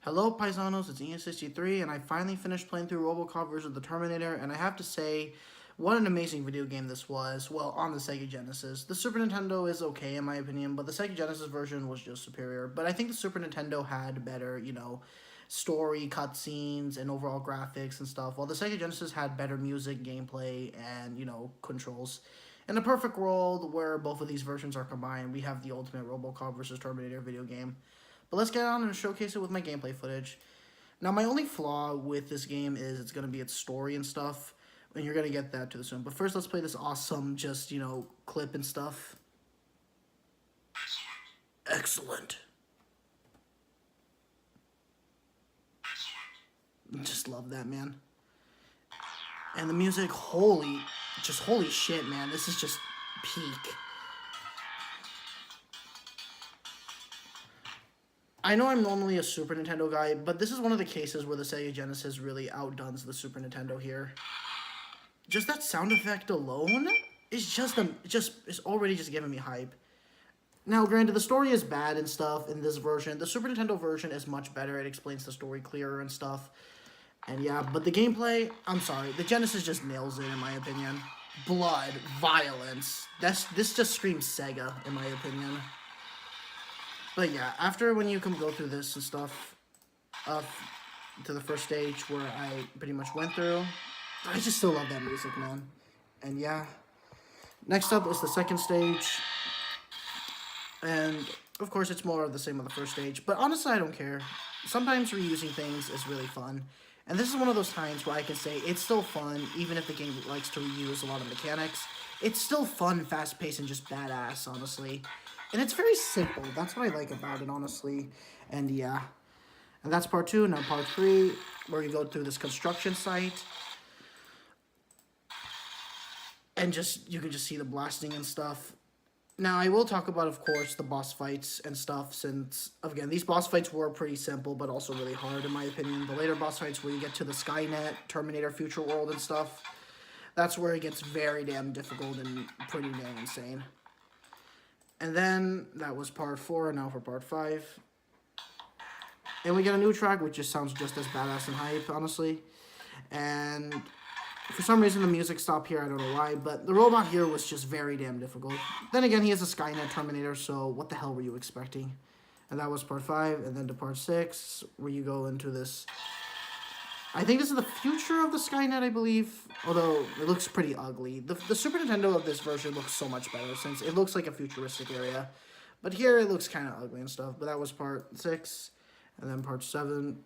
Hello, Paisanos, it's Ian63, and I finally finished playing through Robocop vs. the Terminator, and I have to say, what an amazing video game this was, well, on the Sega Genesis. The Super Nintendo is okay in my opinion, but the Sega Genesis version was just superior. But I think the Super Nintendo had better, story, cutscenes, and overall graphics and stuff, while the Sega Genesis had better music, gameplay, and, controls. In a perfect world where both of these versions are combined, we have the ultimate Robocop vs. Terminator video game. But let's get on and showcase it with my gameplay footage. Now, my only flaw with this game is it's going to be its story and stuff, and you're going to get that to the soon. But first, let's play this awesome, clip and stuff. Excellent. Just love that, man. And the music, holy shit, man. This is just peak. I know I'm normally a Super Nintendo guy, but this is one of the cases where the Sega Genesis really outdoes the Super Nintendo here. Just that sound effect alone is it's already just giving me hype. Now, granted, the story is bad and stuff in this version. The Super Nintendo version is much better. It explains the story clearer and stuff. And yeah, but the gameplay, I'm sorry, the Genesis just nails it in my opinion. Blood, violence. This just screams Sega in my opinion. But yeah, after when you can go through this and stuff, up to the first stage where I pretty much went through, I just still love that music, man. And yeah, next up is the second stage, and of course it's more of the same on the first stage, but honestly I don't care. Sometimes reusing things is really fun, and this is one of those times where I can say it's still fun, even if the game likes to reuse a lot of mechanics. It's still fun, fast-paced, and just badass, honestly. And it's very simple. That's what I like about it, honestly. And yeah. And that's part 2. Now part 3, where you go through this construction site. And you can just see the blasting and stuff. Now, I will talk about, of course, the boss fights and stuff, since, again, these boss fights were pretty simple, but also really hard, in my opinion. The later boss fights, where you get to the Skynet, Terminator Future World and stuff, that's where it gets very damn difficult and pretty damn insane. And then, that was part 4, and now for part 5. And we get a new track, which just sounds just as badass and hype, honestly. And for some reason, the music stopped here, I don't know why, but the robot here was just very damn difficult. Then again, he is a Skynet Terminator, so what the hell were you expecting? And that was part 5, and then to part 6, where you go into this... I think this is the future of the Skynet, I believe, although it looks pretty ugly. The Super Nintendo of this version looks so much better, since it looks like a futuristic area. But here, it looks kind of ugly and stuff, but that was part 6, and then part 7.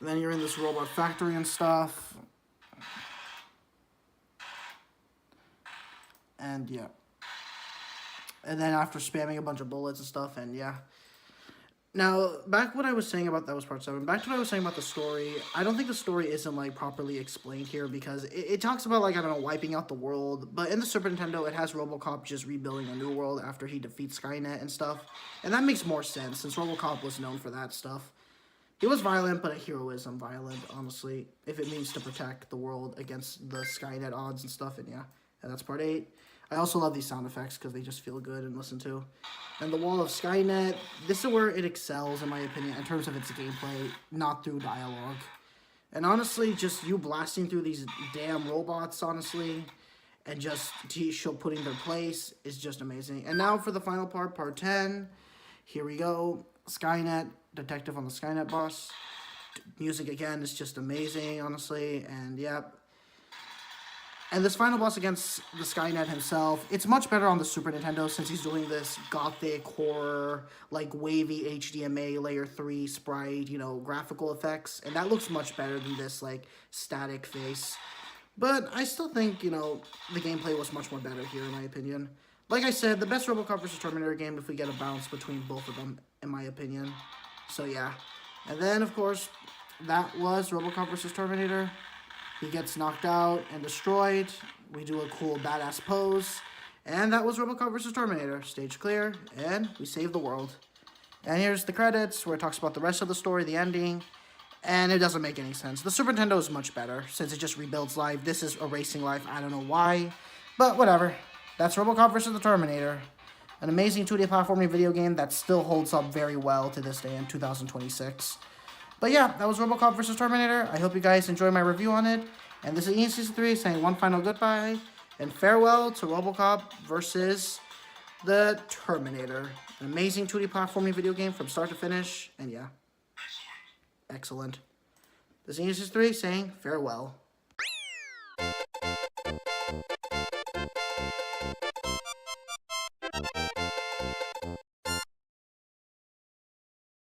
And then you're in this robot factory and stuff. And yeah. And then after spamming a bunch of bullets and stuff, and yeah. Now, back what I was saying about, that was part 7, back to what I was saying about the story, I don't think the story isn't, properly explained here, because it talks about, I don't know, wiping out the world, but in the Super Nintendo, it has Robocop just rebuilding a new world after he defeats Skynet and stuff, and that makes more sense, since Robocop was known for that stuff. He was violent, but a hero isn't violent, honestly, if it means to protect the world against the Skynet odds and stuff, and yeah, and that's part 8. I also love these sound effects because they just feel good and listen to. And the Wall of Skynet, this is where it excels, in my opinion, in terms of its gameplay, not through dialogue. And honestly, just you blasting through these damn robots, honestly, and just putting their place is just amazing. And now for the final part, part 10. Here we go. Skynet, detective on the Skynet boss. Music again is just amazing, honestly, and yep. And this final boss against the Skynet himself, it's much better on the Super Nintendo since he's doing this gothic horror, wavy HDMA layer 3 sprite, graphical effects. And that looks much better than this, static face. But I still think, the gameplay was much more better here, in my opinion. Like I said, the best Robocop vs. Terminator game if we get a balance between both of them, in my opinion. So yeah. And then, of course, that was Robocop vs. Terminator. He gets knocked out and destroyed. We do a cool badass pose. And that was Robocop vs. Terminator. Stage clear. And we save the world. And here's the credits where it talks about the rest of the story, the ending. And it doesn't make any sense. The Super Nintendo is much better since it just rebuilds life. This is erasing life. I don't know why. But whatever. That's Robocop vs. the Terminator. An amazing 2D platforming video game that still holds up very well to this day in 2026. But yeah, that was Robocop vs. Terminator. I hope you guys enjoyed my review on it. And this is Ian Season 3 saying one final goodbye. And farewell to Robocop versus the Terminator. An amazing 2D platforming video game from start to finish. And yeah, excellent. This is Ian Season 3 saying farewell.